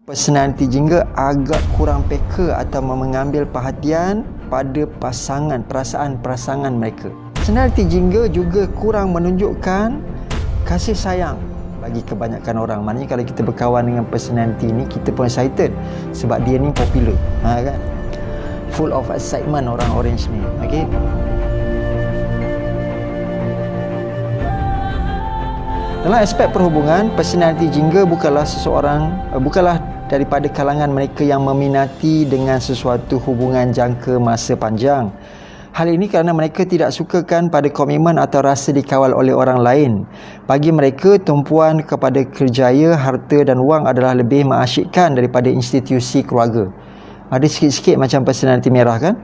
Personality jingga agak kurang peka atau mengambil perhatian pada perasaan mereka. Personality jingga juga kurang menunjukkan kasih sayang bagi kebanyakan orang. Maknanya kalau kita berkawan dengan personality ni, kita pun excited sebab dia ni popular, kan? Full of excitement orang orange ni. Okay. Dalam aspek perhubungan, personality jingga bukanlah daripada kalangan mereka yang meminati dengan sesuatu hubungan jangka masa panjang. Hal ini kerana mereka tidak sukakan pada komitmen atau rasa dikawal oleh orang lain. Bagi mereka, tumpuan kepada kerjaya, harta dan wang adalah lebih mengasyikkan daripada institusi keluarga. Ada sikit-sikit macam personality merah, kan?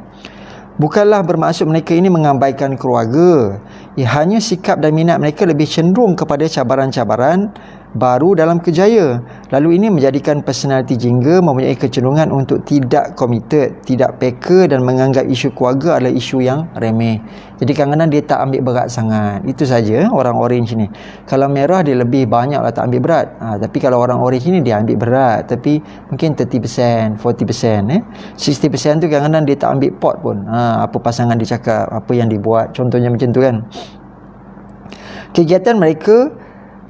Bukanlah bermaksud mereka ini mengabaikan keluarga. Hanya sikap dan minat mereka lebih cenderung kepada cabaran-cabaran baru dalam kerjaya. Lalu ini menjadikan personality jingga mempunyai kecenderungan untuk tidak committed, tidak peka dan menganggap isu keluarga adalah isu yang remeh. Jadi kadang-kadang dia tak ambil berat sangat. Itu saja orang orange ni. Kalau merah dia lebih banyak lah tak ambil berat. Tapi kalau orang orange ni dia ambil berat, tapi mungkin 30%, 40%, 60% tu kadang-kadang dia tak ambil pot pun. Apa pasangan dia cakap, apa yang dibuat, contohnya macam tu, kan. Kegiatan mereka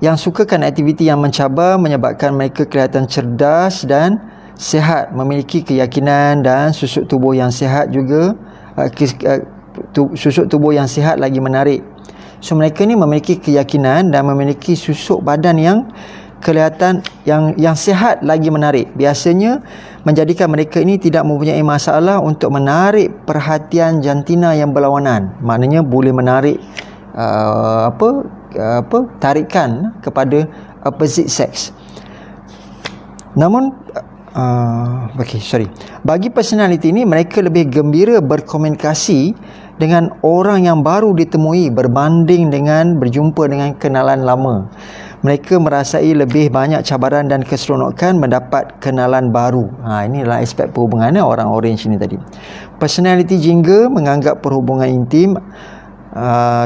yang sukakan aktiviti yang mencabar menyebabkan mereka kelihatan cerdas dan sihat, memiliki keyakinan dan susuk tubuh yang sihat juga. Susuk tubuh yang sihat lagi menarik. So mereka ni memiliki keyakinan dan memiliki susuk badan yang kelihatan yang sihat lagi menarik. Biasanya menjadikan mereka ini tidak mempunyai masalah untuk menarik perhatian jantina yang berlawanan. Maknanya boleh menarik tarikan kepada opposite sex. Namun bagi personality ini, mereka lebih gembira berkomunikasi dengan orang yang baru ditemui berbanding dengan berjumpa dengan kenalan lama. Mereka merasai lebih banyak cabaran dan keseronokan mendapat kenalan baru. Inilah aspek perhubungannya orang orange ni tadi. Personality jingga menganggap perhubungan intim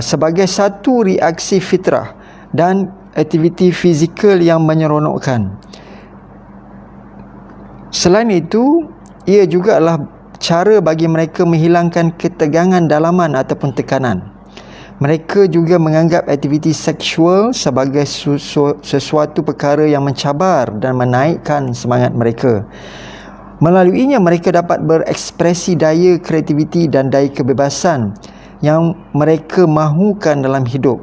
sebagai satu reaksi fitrah dan aktiviti fizikal yang menyeronokkan. Selain itu, ia juga adalah cara bagi mereka menghilangkan ketegangan dalaman ataupun tekanan. Mereka juga menganggap aktiviti seksual sebagai sesuatu perkara yang mencabar dan menaikkan semangat mereka. Melaluinya mereka dapat berekspresi daya kreativiti dan daya kebebasan yang mereka mahukan dalam hidup.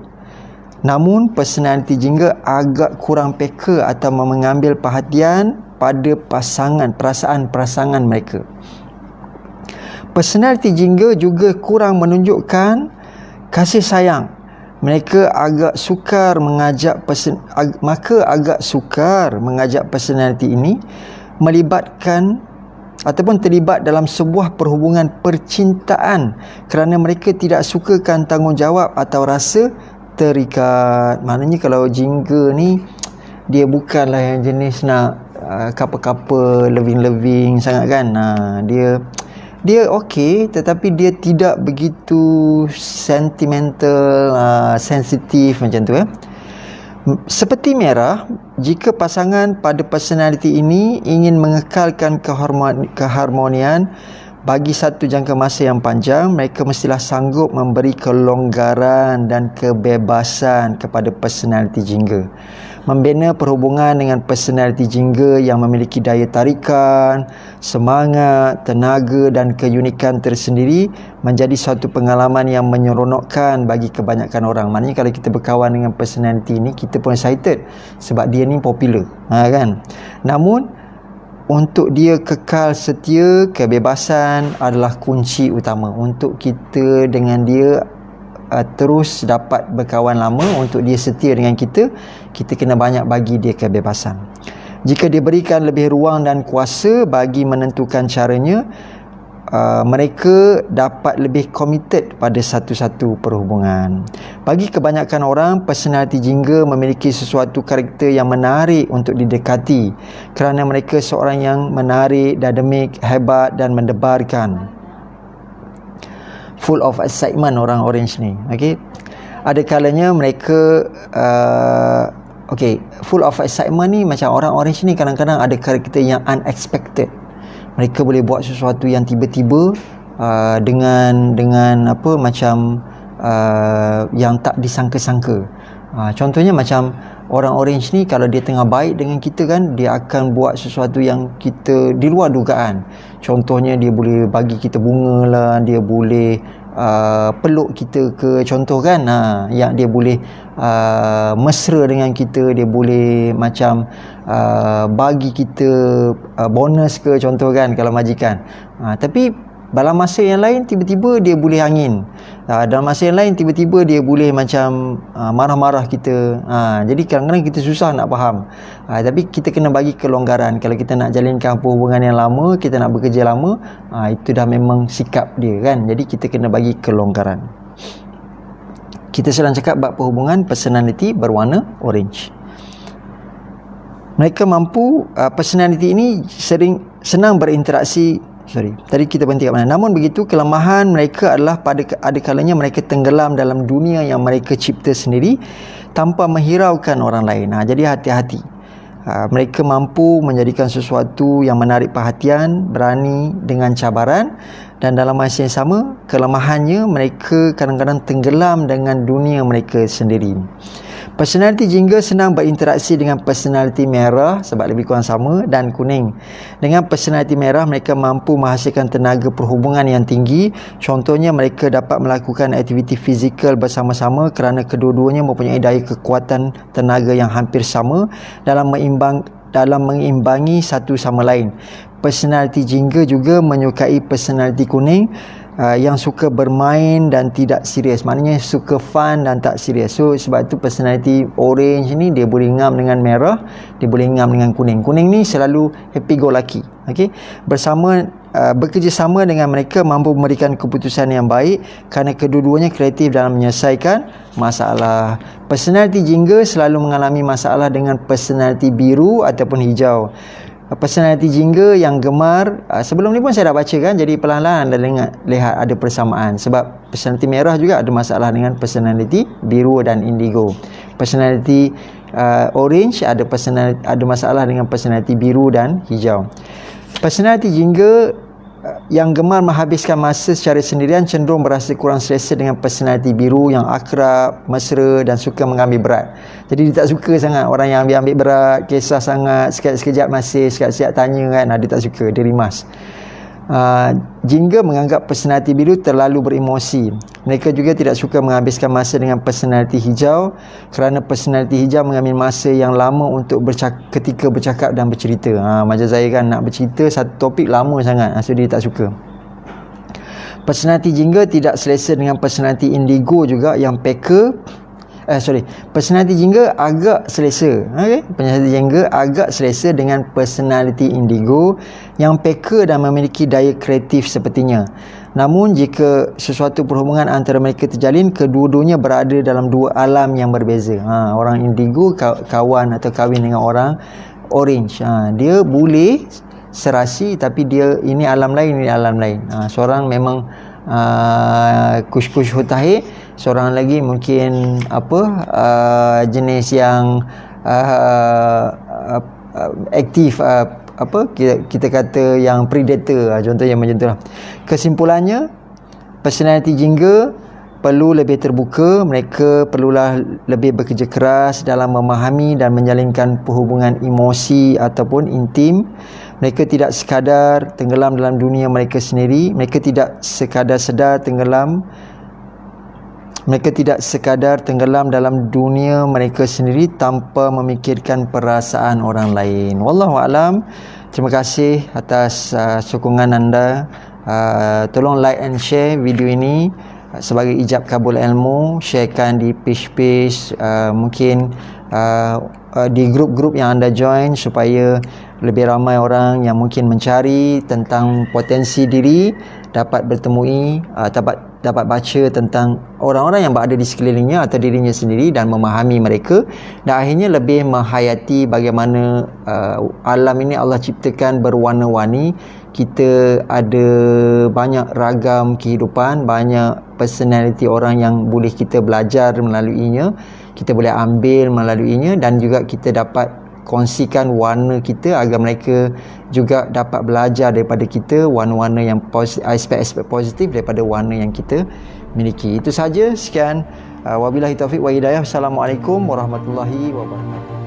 Namun personality jingga agak kurang peka atau mengambil perhatian pada perasaan mereka. Personality jingga juga kurang menunjukkan kasih sayang. Mereka agak sukar mengajak personality ini melibatkan ataupun terlibat dalam sebuah perhubungan percintaan kerana mereka tidak sukakan tanggungjawab atau rasa terikat. Maknanya kalau jingga ni, dia bukanlah yang jenis nak couple-couple, loving-loving sangat, kan. Dia okey, tetapi dia tidak begitu sentimental, sensitif macam tu, Seperti merah, jika pasangan pada personality ini ingin mengekalkan keharmonian bagi satu jangka masa yang panjang, mereka mestilah sanggup memberi kelonggaran dan kebebasan kepada personality jingga. Membina perhubungan dengan personality jingga yang memiliki daya tarikan, semangat, tenaga dan keunikan tersendiri menjadi satu pengalaman yang menyeronokkan bagi kebanyakan orang. Maknanya kalau kita berkawan dengan personality ni, kita pun excited sebab dia ni popular, kan. Namun untuk dia kekal setia, kebebasan adalah kunci utama untuk kita dengan dia terus dapat berkawan lama. Untuk dia setia dengan kita kena banyak bagi dia kebebasan. Jika diberikan lebih ruang dan kuasa bagi menentukan caranya, mereka dapat lebih committed pada satu-satu perhubungan. Bagi kebanyakan orang, personality jingga memiliki sesuatu karakter yang menarik untuk didekati kerana mereka seorang yang menarik, dynamic, hebat dan mendebarkan. Full of excitement orang orange ni. Ada kalanya mereka full of excitement ni, macam orang orange ni kadang-kadang ada karakter yang unexpected. Mereka boleh buat sesuatu yang tiba-tiba dengan apa macam yang tak disangka-sangka. Contohnya macam orang orange ni, kalau dia tengah baik dengan kita kan, dia akan buat sesuatu yang kita di luar dugaan. Contohnya dia boleh bagi kita bunga lah, dia boleh peluk kita ke, contoh kan, yang dia boleh mesra dengan kita, dia boleh macam bagi kita bonus ke, contoh kan, kalau majikan. Tapi dalam masa yang lain tiba-tiba dia boleh angin, dalam masa yang lain tiba-tiba dia boleh macam marah-marah kita. Jadi kadang-kadang kita susah nak faham. Tapi kita kena bagi kelonggaran. Kalau kita nak jalinkan hubungan yang lama, kita nak bekerja lama, itu dah memang sikap dia kan. Jadi kita kena bagi kelonggaran. Kita sedang cakap bab perhubungan personality berwarna orange. Mereka mampu, personality ini senang berinteraksi. Tadi kita berhenti kat mana? Namun begitu, kelemahan mereka adalah ada kalanya mereka tenggelam dalam dunia yang mereka cipta sendiri tanpa menghiraukan orang lain. Jadi hati-hati. Mereka mampu menjadikan sesuatu yang menarik perhatian, berani dengan cabaran, dan dalam masa yang sama, kelemahannya mereka kadang-kadang tenggelam dengan dunia mereka sendiri. Personality jingga senang berinteraksi dengan personality merah sebab lebih kurang sama, dan kuning. Dengan personality merah, mereka mampu menghasilkan tenaga perhubungan yang tinggi. Contohnya, mereka dapat melakukan aktiviti fizikal bersama-sama kerana kedua-duanya mempunyai daya kekuatan tenaga yang hampir sama dalam mengimbangi satu sama lain. Personality jingga juga menyukai personality kuning yang suka bermain dan tidak serius. Maknanya suka fun dan tak serius. So sebab itu personality orange ni dia boleh ngam dengan merah, dia boleh ngam dengan kuning. Kuning ni selalu happy go lucky. Bekerjasama dengan mereka mampu memberikan keputusan yang baik kerana kedua-duanya kreatif dalam menyelesaikan masalah. Personality jingga selalu mengalami masalah dengan personality biru ataupun hijau. Personality jingga yang gemar, sebelum ni pun saya dah baca kan, jadi perlahan-lahan anda lihat ada persamaan. Sebab personality merah juga ada masalah dengan personality biru dan indigo. Personality orange ada masalah dengan personality biru dan hijau. Personality jingga yang gemar menghabiskan masa secara sendirian cenderung berasa kurang selesa dengan personality biru yang akrab, mesra dan suka mengambil berat. Jadi dia tak suka sangat orang yang ambil berat, kisah sangat, sekejap masih, sekejap tanya kan, dia tak suka, dia rimas. Jingga menganggap personality biru terlalu beremosi. Mereka juga tidak suka menghabiskan masa dengan personality hijau kerana personality hijau mengambil masa yang lama untuk ketika bercakap dan bercerita. Macam saya kan, nak bercerita satu topik lama sangat, so dia tak suka. Personality jingga tidak selesa dengan personality indigo juga yang personality jingga agak selesa. Personality jingga agak selesa dengan personality indigo yang peka dan memiliki daya kreatif sepertinya. Namun jika sesuatu perhubungan antara mereka terjalin, kedua-duanya berada dalam dua alam yang berbeza. Orang indigo kawan atau kahwin dengan orang orange. Dia boleh serasi, tapi dia ini alam lain, ini alam lain. Seorang memang kush-kush hutahir, seorang lagi mungkin jenis yang aktif, kita kata yang predator, contohnya macam tu lah. Kesimpulannya, personality jingga perlu lebih terbuka. Mereka perlulah lebih bekerja keras dalam memahami dan menjalinkan perhubungan emosi ataupun intim. Mereka tidak sekadar tenggelam dalam dunia mereka sendiri. Mereka tidak sekadar tenggelam dalam dunia mereka sendiri tanpa memikirkan perasaan orang lain. Wallahualam. Terima kasih atas sokongan anda. Tolong like and share video ini sebagai ijab kabul ilmu. Sharekan di page-page, mungkin di grup-grup yang anda join, supaya lebih ramai orang yang mungkin mencari tentang potensi diri dapat bertemui, dapat baca tentang orang-orang yang berada di sekelilingnya atau dirinya sendiri dan memahami mereka, dan akhirnya lebih menghayati bagaimana alam ini Allah ciptakan berwarna-warni. Kita ada banyak ragam kehidupan, banyak personality orang yang boleh kita belajar melaluinya, kita boleh ambil melaluinya, dan juga kita dapat kongsikan warna kita agar mereka juga dapat belajar daripada kita warna-warna yang aspek-aspek positif daripada warna yang kita miliki. Itu saja, sekian. Wabillahi taufiq wa hidayah. Assalamualaikum warahmatullahi wabarakatuh.